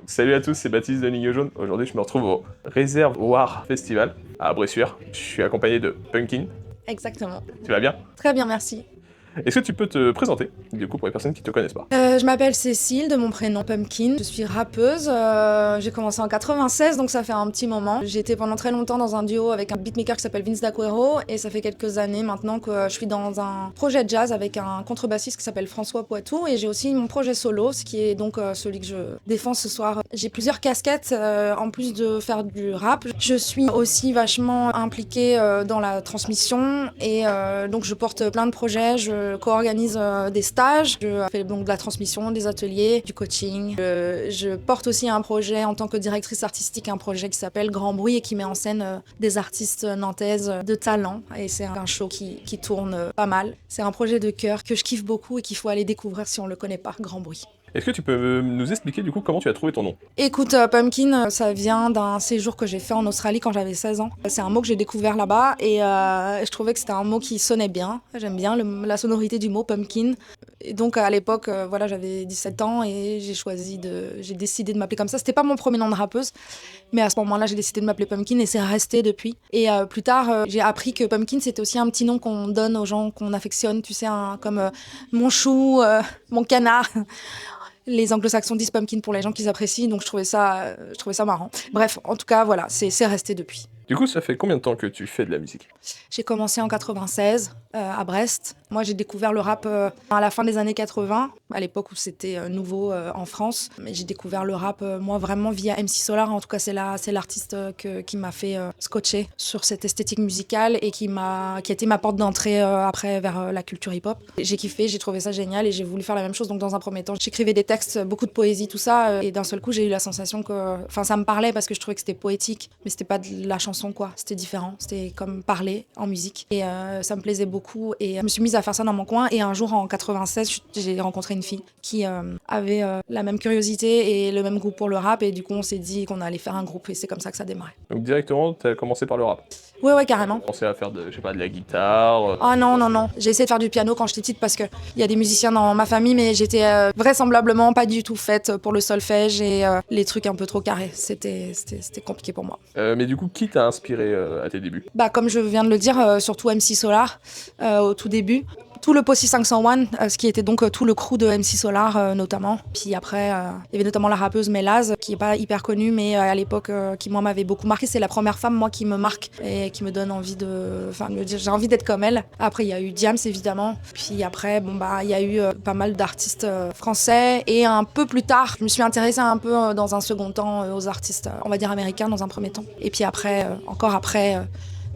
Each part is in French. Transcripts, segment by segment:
Salut à tous, c'est Baptiste de Ligne Jaune. Aujourd'hui, je me retrouve au Réservoir Festival à Bressuire. Je suis accompagné de Pumpkin. Exactement. Tu vas bien? Très bien, merci. Est-ce que tu peux te présenter, du coup, pour les personnes qui te connaissent pas? Je m'appelle Cécile, de mon prénom Pumpkin. Je suis rappeuse. J'ai commencé en 96, donc ça fait un petit moment. J'ai été pendant très longtemps dans un duo avec un beatmaker qui s'appelle Vince D'Aquero, et ça fait quelques années maintenant que je suis dans un projet de jazz avec un contrebassiste qui s'appelle François Poitou, et j'ai aussi mon projet solo, ce qui est donc celui que je défends ce soir. J'ai plusieurs casquettes en plus de faire du rap. Je suis aussi vachement impliquée dans la transmission, et donc je porte plein de projets. Je co-organise des stages, je fais donc de la transmission, des ateliers, du coaching. Je porte aussi un projet en tant que directrice artistique, un projet qui s'appelle Grand Bruit et qui met en scène des artistes nantaises de talent. Et c'est un show qui tourne pas mal. C'est un projet de cœur que je kiffe beaucoup et qu'il faut aller découvrir si on le connaît pas, Grand Bruit. Est-ce que tu peux nous expliquer, du coup, comment tu as trouvé ton nom? Écoute, Pumpkin, ça vient d'un séjour que j'ai fait en Australie quand j'avais 16 ans. C'est un mot que j'ai découvert là-bas et je trouvais que c'était un mot qui sonnait bien. J'aime bien la sonorité du mot Pumpkin. Et donc à l'époque, voilà, j'avais 17 ans et j'ai décidé de m'appeler comme ça. C'était pas mon premier nom de rappeuse, mais à ce moment-là, j'ai décidé de m'appeler Pumpkin et c'est resté depuis. Et plus tard, j'ai appris que Pumpkin, c'était aussi un petit nom qu'on donne aux gens qu'on affectionne, tu sais, comme mon chou, mon canard. Les anglo-saxons disent pumpkin pour les gens qu'ils apprécient, donc je trouvais ça marrant. Bref, en tout cas, voilà, c'est resté depuis. Du coup, ça fait combien de temps que tu fais de la musique? J'ai commencé en 96 à Brest. Moi, j'ai découvert le rap à la fin des années 80, à l'époque où c'était nouveau en France. Mais j'ai découvert le rap, moi, vraiment via MC Solar. En tout cas, c'est l'artiste qui m'a fait scotcher sur cette esthétique musicale et qui a été ma porte d'entrée après vers la culture hip-hop. J'ai kiffé, j'ai trouvé ça génial et j'ai voulu faire la même chose. Donc, dans un premier temps, j'écrivais des textes, beaucoup de poésie, tout ça. Et d'un seul coup, j'ai eu la sensation que... Enfin, ça me parlait parce que je trouvais que c'était poétique, mais c'était pas de la chanson, quoi. C'était différent. C'était comme parler en musique. Et ça me plaisait beaucoup. Et je me suis mise à faire ça dans mon coin. Et un jour, en 96, j'ai rencontré une fille qui avait la même curiosité et le même goût pour le rap. Et du coup, on s'est dit qu'on allait faire un groupe. Et c'est comme ça que ça a démarré. Donc directement, tu as commencé par le rap. Ouais, carrément. Tu as commencé à faire de, je sais pas, de la guitare. Oh non. J'ai essayé de faire du piano quand j'étais petite parce qu'il y a des musiciens dans ma famille, mais j'étais vraisemblablement pas du tout faite pour le solfège et les trucs un peu trop carrés. C'était compliqué pour moi. Mais du coup, qui t'a inspiré à tes débuts? Bah, comme je viens de le dire, surtout MC Solar au tout début. Tout le Possi 501, ce qui était donc tout le crew de MC Solar notamment. Puis après, il y avait notamment la rappeuse Melaz, qui est pas hyper connue, mais à l'époque, qui moi m'avait beaucoup marqué. C'est la première femme, moi, qui me marque et qui me donne envie de me dire j'ai envie d'être comme elle. Après, il y a eu Diams, évidemment. Puis après, il y a eu pas mal d'artistes français. Et un peu plus tard, je me suis intéressée un peu dans un second temps aux artistes, on va dire américains dans un premier temps. Et puis après, encore après...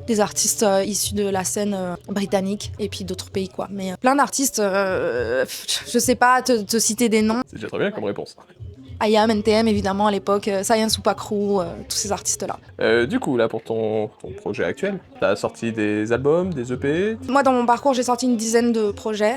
des artistes issus de la scène britannique et puis d'autres pays, quoi. Mais plein d'artistes, je sais pas te citer des noms. C'est déjà très bien comme réponse. IAM, NTM évidemment à l'époque, Science Upa Crew, tous ces artistes-là. Du coup, là, pour ton projet actuel, t'as sorti des albums, des EP? Moi, dans mon parcours, j'ai sorti une dizaine de projets,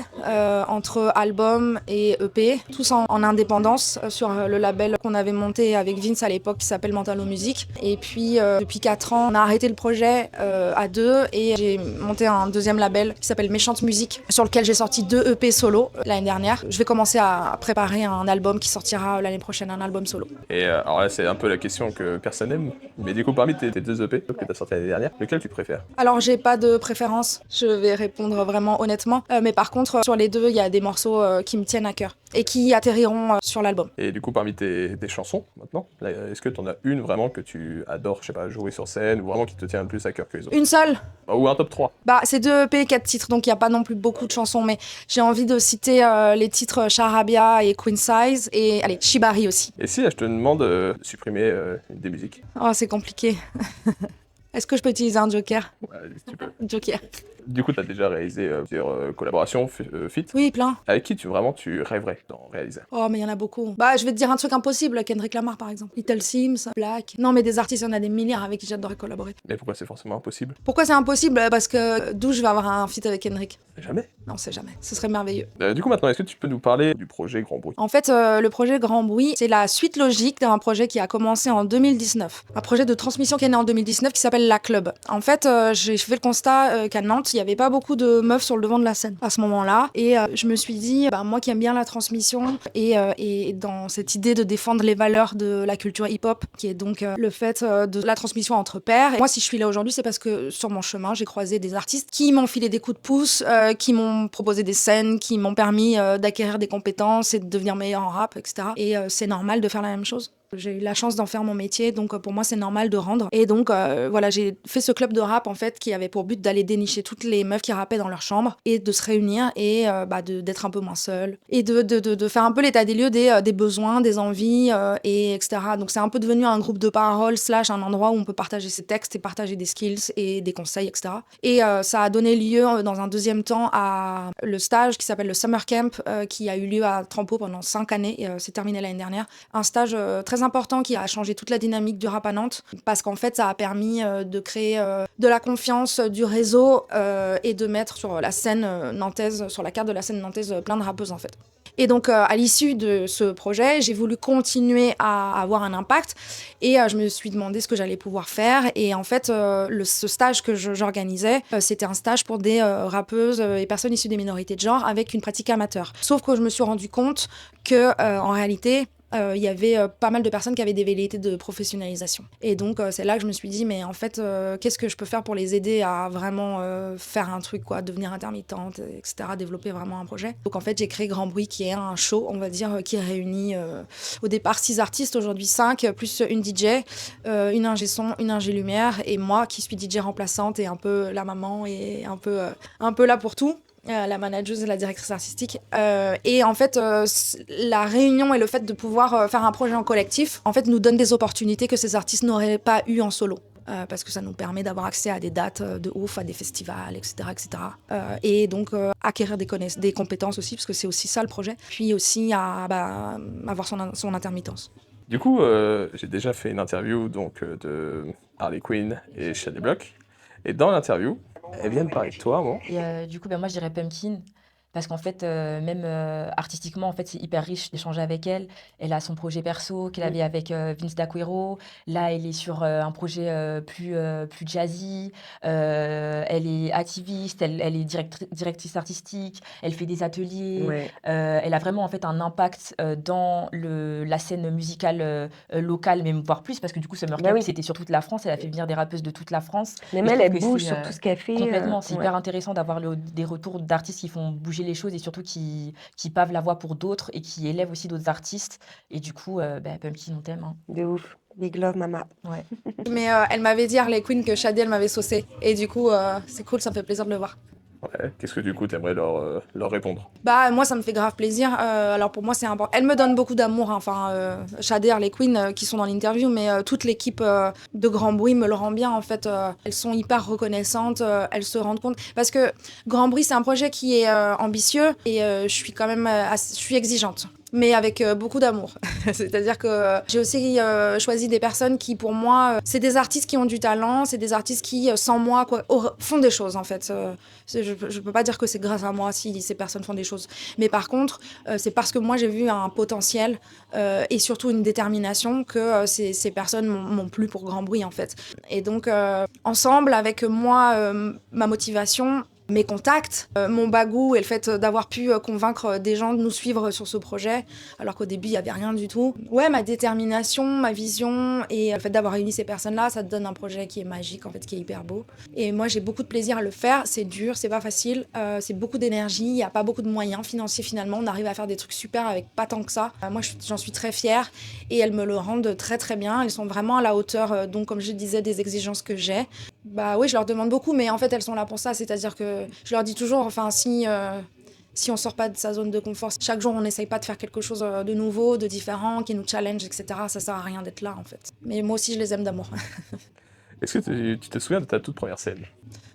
entre albums et EP, tous en indépendance, sur le label qu'on avait monté avec Vince à l'époque, qui s'appelle Mentalo Music. Et puis, depuis 4 ans, on a arrêté le projet à deux, et j'ai monté un deuxième label qui s'appelle Méchante Musique, sur lequel j'ai sorti 2 EP solo l'année dernière. Je vais commencer à préparer un album qui sortira l'année prochaine, un album solo. Et alors là, c'est un peu la question que personne aime, mais du coup, parmi tes 2 EP que t'as sorti l'année dernière, lequel tu préfères? Alors, j'ai pas de préférence, je vais répondre vraiment honnêtement. Mais par contre, sur les deux, il y a des morceaux qui me tiennent à cœur et qui atterriront sur l'album. Et du coup, parmi tes chansons, maintenant, là, est-ce que t'en as une vraiment que tu adores, je sais pas, jouer sur scène, ou vraiment qui te tient le plus à cœur que les autres? Une seule? Ou un top 3? Bah, c'est 2 EP, 4 titres, donc il n'y a pas non plus beaucoup de chansons, mais j'ai envie de citer les titres Charabia et Queen Size, et allez, Shibari aussi. Et si je te demande de supprimer des musiques? Oh, c'est compliqué. Est-ce que je peux utiliser un joker? Ouais, si tu peux. Joker. Du coup, t'as déjà réalisé plusieurs collaborations, feat. Oui, plein. Avec qui tu rêverais d'en réaliser? Oh, mais il y en a beaucoup. Bah, je vais te dire un truc impossible, Kendrick Lamar par exemple. Little Sims, Black. Non, mais des artistes, il y en a des milliards avec qui j'adorerais collaborer. Mais pourquoi c'est forcément impossible? Pourquoi c'est impossible? Parce que d'où je vais avoir un feat avec Kendrick? Jamais. Non, c'est jamais. Ce serait merveilleux. Du coup, maintenant, est-ce que tu peux nous parler du projet Grand Bruit? En fait, le projet Grand Bruit, c'est la suite logique d'un projet qui a commencé en 2019. Un projet de transmission qui est né en 2019 qui s'appelle La Club. En fait, j'ai fait le constat qu'à Nantes, il il y avait pas beaucoup de meufs sur le devant de la scène à ce moment-là. Et je me suis dit, moi qui aime bien la transmission et dans cette idée de défendre les valeurs de la culture hip-hop, qui est donc le fait de la transmission entre pairs. Et moi, si je suis là aujourd'hui, c'est parce que sur mon chemin, j'ai croisé des artistes qui m'ont filé des coups de pouce, qui m'ont proposé des scènes, qui m'ont permis d'acquérir des compétences et de devenir meilleur en rap, etc. Et c'est normal de faire la même chose. J'ai eu la chance d'en faire mon métier, donc pour moi c'est normal de rendre. Et donc voilà, j'ai fait ce club de rap en fait qui avait pour but d'aller dénicher toutes les meufs qui rappaient dans leur chambre et de se réunir et d'être un peu moins seule et de faire un peu l'état des lieux des besoins, des envies et etc. Donc c'est un peu devenu un groupe de parole / un endroit où on peut partager ses textes et partager des skills et des conseils, etc. Et ça a donné lieu dans un deuxième temps à le stage qui s'appelle le Summer Camp qui a eu lieu à Trampo pendant 5 années et c'est terminé l'année dernière. Un stage très important qui a changé toute la dynamique du rap à Nantes parce qu'en fait ça a permis de créer de la confiance, du réseau et de mettre sur la scène nantaise, sur la carte de la scène nantaise plein de rappeuses en fait. Et donc, à l'issue de ce projet, j'ai voulu continuer à avoir un impact et je me suis demandé ce que j'allais pouvoir faire. Et en fait, ce stage que j'organisais, c'était un stage pour des rappeuses et personnes issues des minorités de genre avec une pratique amateur. Sauf que je me suis rendu compte que, en réalité, il y avait pas mal de personnes qui avaient des velléités de professionnalisation. Et donc, c'est là que je me suis dit, mais en fait, qu'est-ce que je peux faire pour les aider à vraiment faire un truc, quoi, devenir intermittente, etc., développer vraiment un projet. Donc, en fait, j'ai créé Grand Bruit, qui est un show, on va dire, qui réunit au départ 6 artistes, aujourd'hui 5, plus une DJ, une ingé son, une ingé lumière, et moi qui suis DJ remplaçante et un peu la maman et un peu là pour tout. La manageuse et la directrice artistique. Et en fait, la réunion et le fait de pouvoir faire un projet en collectif, en fait, nous donne des opportunités que ces artistes n'auraient pas eues en solo. Parce que ça nous permet d'avoir accès à des dates de ouf, à des festivals, etc. etc. Et donc, acquérir des compétences aussi, parce que c'est aussi ça le projet. Puis aussi à avoir son intermittence. Du coup, j'ai déjà fait une interview donc, de Harley Quinn et Shadé Block. Et dans l'interview, elles viennent parler de toi, bon. Et du coup, moi, je dirais Pumpkin. Parce qu'en fait, même artistiquement, en fait, c'est hyper riche d'échanger avec elle. Elle a son projet perso qu'elle avait avec Vince D'Aquero. Là, elle est sur un projet plus jazzy. Elle est activiste, elle est directrice artistique. Elle fait des ateliers. Ouais. Elle a vraiment en fait un impact dans la scène musicale locale, même voire plus, parce que du coup, Summer Camp, oui. c'était sur toute la France. Elle a fait venir des rappeuses de toute la France. Même Et je elle, trouve elle que bouge c'est, sur tout ce qu'elle fait. complètement, c'est ouais. hyper intéressant d'avoir des retours d'artistes qui font bouger les choses et surtout qui pavent la voie pour d'autres et qui élèvent aussi d'autres artistes. Et du coup, Pumpkin, on t'aime. Hein. De ouf. Big love, maman. Ouais. Mais elle m'avait dit, Harley Quinn, que Shadé, elle m'avait saucé. Et du coup, c'est cool, ça me fait plaisir de le voir. Ouais. Qu'est-ce que du coup t'aimerais leur répondre? Moi, ça me fait grave plaisir. Alors pour moi, c'est important. Elle me donne beaucoup d'amour. Hein. Enfin, Shadé, Harley Quinn, qui sont dans l'interview, mais toute l'équipe de Grand Bruit me le rend bien. En fait, elles sont hyper reconnaissantes. Elles se rendent compte parce que Grand Bruit, c'est un projet qui est ambitieux et je suis quand même, je suis exigeante. Mais avec beaucoup d'amour. C'est-à-dire que j'ai aussi choisi des personnes qui, pour moi, c'est des artistes qui ont du talent, c'est des artistes qui, sans moi, font des choses, en fait. Je peux pas dire que c'est grâce à moi si ces personnes font des choses. Mais par contre, c'est parce que moi, j'ai vu un potentiel et surtout une détermination que ces personnes m'ont plu pour Grand Bruit, en fait. Et donc, ensemble, avec moi, ma motivation, mes contacts, mon bagou et le fait d'avoir pu convaincre des gens de nous suivre sur ce projet, alors qu'au début, il n'y avait rien du tout. Ouais, ma détermination, ma vision et le fait d'avoir réuni ces personnes-là, ça te donne un projet qui est magique, en fait, qui est hyper beau. Et moi, j'ai beaucoup de plaisir à le faire. C'est dur, c'est pas facile, c'est beaucoup d'énergie, il n'y a pas beaucoup de moyens financiers finalement. On arrive à faire des trucs super avec pas tant que ça. Moi, j'en suis très fière et elles me le rendent très très bien. Elles sont vraiment à la hauteur, donc comme je disais, des exigences que j'ai. Oui, je leur demande beaucoup, mais en fait, elles sont là pour ça. C'est-à-dire que je leur dis toujours, enfin, si on sort pas de sa zone de confort, chaque jour, on n'essaye pas de faire quelque chose de nouveau, de différent, qui nous challenge, etc. Ça sert à rien d'être là, en fait. Mais moi aussi, je les aime d'amour. Est-ce que tu te souviens de ta toute première scène?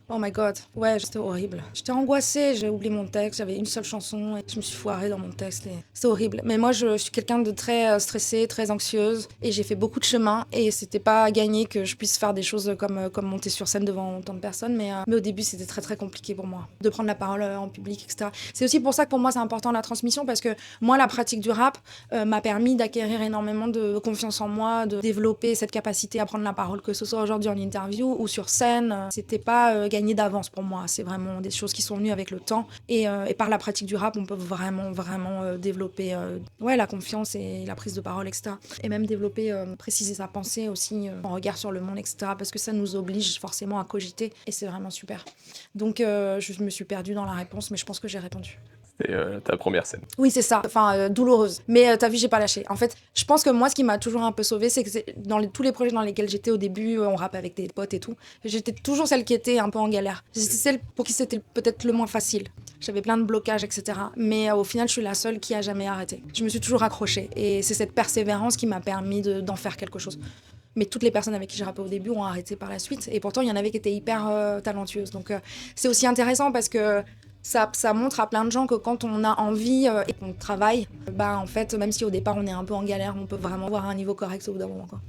Oh my god, ouais, c'était horrible. J'étais angoissée, j'ai oublié mon texte, j'avais une seule chanson et je me suis foirée dans mon texte et c'était horrible. Mais moi, je suis quelqu'un de très stressée, très anxieuse et j'ai fait beaucoup de chemin et c'était pas gagné que je puisse faire des choses comme monter sur scène devant autant de personnes. Mais au début, c'était très très compliqué pour moi de prendre la parole en public, etc. C'est aussi pour ça que pour moi, c'est important la transmission parce que moi, la pratique du rap m'a permis d'acquérir énormément de confiance en moi, de développer cette capacité à prendre la parole, que ce soit aujourd'hui en interview ou sur scène. C'était pas gagné gagné d'avance pour moi. C'est vraiment des choses qui sont venues avec le temps. Et par la pratique du rap, on peut vraiment développer la confiance et la prise de parole, etc. Et même développer, préciser sa pensée aussi, son regard sur le monde, etc. Parce que ça nous oblige forcément à cogiter. Et c'est vraiment super. Donc, je me suis perdue dans la réponse, mais je pense que j'ai répondu. C'était ta première scène. Oui, c'est ça. Enfin, douloureuse. Mais t'as vu, j'ai pas lâché. En fait, je pense que moi, ce qui m'a toujours un peu sauvée, c'est que tous les projets dans lesquels j'étais au début, on rappait avec des potes et tout, j'étais toujours celle qui était un peu en galère. J'étais celle pour qui c'était peut-être le moins facile. J'avais plein de blocages, etc. Mais au final, je suis la seule qui a jamais arrêté. Je me suis toujours accrochée. Et c'est cette persévérance qui m'a permis d'en faire quelque chose. Mais toutes les personnes avec qui j'ai rappé au début ont arrêté par la suite. Et pourtant, il y en avait qui étaient hyper talentueuses. Donc, c'est aussi intéressant parce que ça montre à plein de gens que quand on a envie et qu'on travaille, en fait, même si au départ on est un peu en galère, on peut vraiment avoir un niveau correct au bout d'un moment, quoi.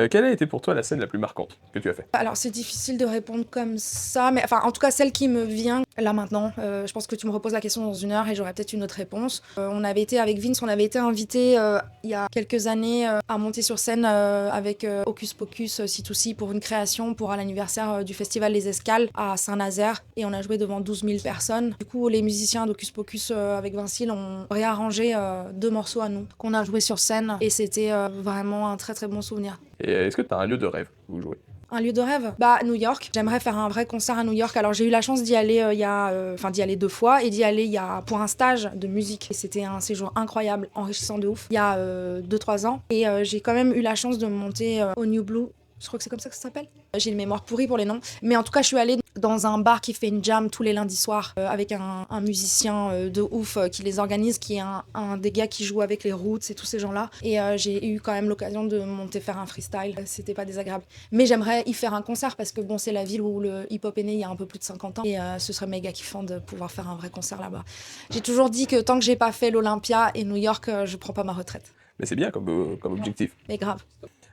Quelle a été pour toi la scène la plus marquante que tu as fait? Alors c'est difficile de répondre comme ça, mais en tout cas celle qui me vient là maintenant, je pense que tu me reposes la question dans 1 heure et j'aurai peut-être une autre réponse. On avait été avec Vince, on avait été invité il y a quelques années à monter sur scène avec Hocus Pocus C2C pour une création pour l'anniversaire du festival Les Escales à Saint-Nazaire et on a joué devant 12 000 personnes. Du coup les musiciens d'Hocus Pocus avec Vincile ont réarrangé 2 morceaux à nous qu'on a joué sur scène et c'était vraiment un très très bon souvenir. Et est-ce que tu as un lieu de rêve où jouer? Un lieu de rêve? New York. J'aimerais faire un vrai concert à New York. Alors j'ai eu la chance d'y aller d'y aller 2 fois et d'y aller pour un stage de musique. Et c'était un séjour incroyable, enrichissant de ouf. Il y a 2-3 ans. Et j'ai quand même eu la chance de monter au New Blue. Je crois que c'est comme ça que ça s'appelle. J'ai une mémoire pourrie pour les noms. Mais en tout cas, je suis allée dans un bar qui fait une jam tous les lundis soirs avec un musicien de ouf qui les organise, qui est un des gars qui joue avec les Roots et tous ces gens-là. Et j'ai eu quand même l'occasion de monter faire un freestyle. C'était pas désagréable. Mais j'aimerais y faire un concert parce que bon, c'est la ville où le hip-hop est né il y a un peu plus de 50 ans. Et ce serait méga kiffant de pouvoir faire un vrai concert là-bas. J'ai toujours dit que tant que j'ai pas fait l'Olympia et New York, je prends pas ma retraite. Mais c'est bien comme objectif. Mais grave.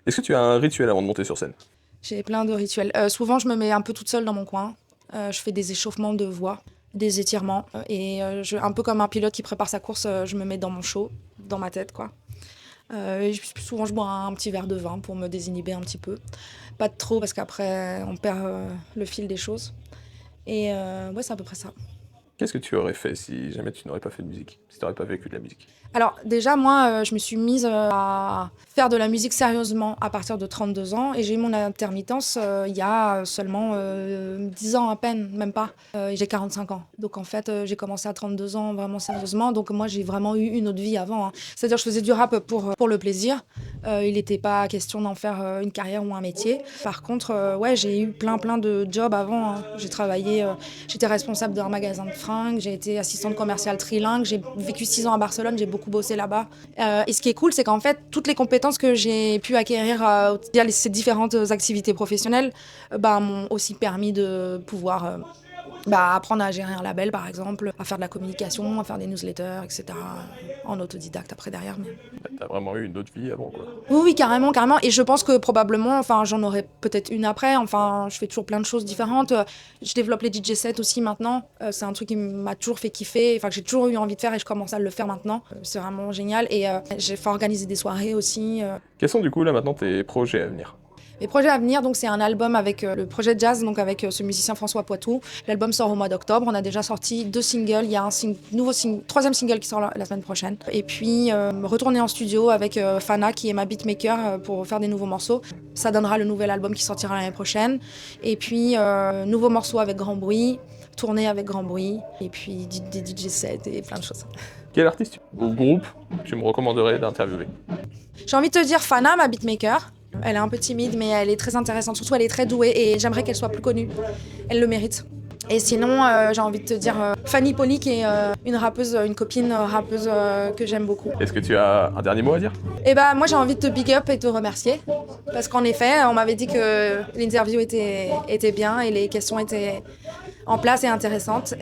Est-ce que tu as un rituel avant de monter sur scène? J'ai plein de rituels. Souvent, je me mets un peu toute seule dans mon coin. Je fais des échauffements de voix, des étirements. Et un peu comme un pilote qui prépare sa course, je me mets dans mon show, dans ma tête, quoi. Souvent, je bois un petit verre de vin pour me désinhiber un petit peu. Pas de trop, parce qu'après, on perd le fil des choses. Et c'est à peu près ça. Qu'est-ce que tu aurais fait si jamais tu n'aurais pas fait de musique? Si tu n'aurais pas vécu de la musique? Alors déjà, moi, je me suis mise à faire de la musique sérieusement à partir de 32 ans et j'ai eu mon intermittence il y a seulement 10 ans à peine, même pas. J'ai 45 ans. Donc en fait, j'ai commencé à 32 ans vraiment sérieusement. Donc moi, j'ai vraiment eu une autre vie avant. Hein. C'est-à-dire je faisais du rap pour le plaisir. Il n'était pas question d'en faire une carrière ou un métier. Par contre, j'ai eu plein de jobs avant. Hein. J'ai travaillé, j'étais responsable d'un magasin de fringues, j'ai été assistante commerciale trilingue, j'ai vécu 6 ans à Barcelone, j'ai beaucoup bossé là-bas. Et ce qui est cool, c'est qu'en fait, toutes les compétences que j'ai pu acquérir via ces différentes activités professionnelles m'ont aussi permis de pouvoir apprendre à gérer un label, par exemple, à faire de la communication, à faire des newsletters, etc. En autodidacte après derrière. Mais... T'as vraiment eu une autre vie avant, quoi. Oui, carrément. Et je pense que probablement, j'en aurai peut-être une après. Je fais toujours plein de choses différentes. Je développe les DJ sets aussi maintenant. C'est un truc qui m'a toujours fait kiffer, que j'ai toujours eu envie de faire et je commence à le faire maintenant. C'est vraiment génial. Et j'ai fait organiser des soirées aussi. Quels sont du coup là maintenant tes projets à venir? Mes projets à venir, donc c'est un album avec le projet jazz, donc avec ce musicien François Poitou. L'album sort au mois d'octobre. On a déjà sorti 2 singles. Il y a un troisième single qui sort la semaine prochaine. Et puis retourner en studio avec Fana, qui est ma beatmaker, pour faire des nouveaux morceaux. Ça donnera le nouvel album qui sortira l'année prochaine. Et puis nouveaux morceaux avec Grand Bruit, tournée avec Grand Bruit, et puis des DJ sets et plein de choses. Quel artiste ou groupe tu me recommanderais d'interviewer? J'ai envie de te dire Fana, ma beatmaker. Elle est un peu timide, mais elle est très intéressante. Surtout, elle est très douée et j'aimerais qu'elle soit plus connue. Elle le mérite. Et sinon, j'ai envie de te dire Fanny Poli, qui est une copine rappeuse que j'aime beaucoup. Est-ce que tu as un dernier mot à dire? Moi, j'ai envie de te big up et te remercier. Parce qu'en effet, on m'avait dit que l'interview était bien et les questions étaient en place et intéressantes.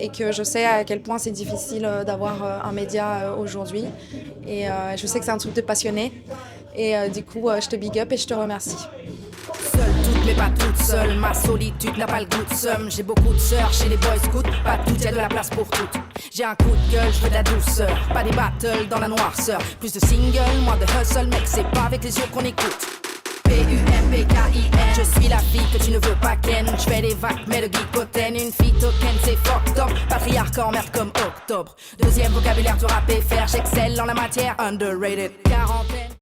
Et que je sais à quel point c'est difficile d'avoir un média aujourd'hui. Et je sais que c'est un truc de passionné. Et du coup, je te big up et je te remercie. Seule toute mais pas toute seule, ma solitude n'a pas le goût de somme. J'ai beaucoup de sœurs chez les boys scouts, pas toutes, y'a de la place pour toutes. J'ai un coup de gueule, je veux de la douceur, pas des battles dans la noirceur. Plus de singles, moins de hustle, mec, c'est pas avec les yeux qu'on écoute. P-U-M-P-K-I-N. Je suis la fille que tu ne veux pas ken. Je fais des vagues mais de glycotène. Une fille token c'est fucked up. Patriarcat en merde comme octobre. Deuxième vocabulaire du rap et faire. J'excelle en la matière underrated. 40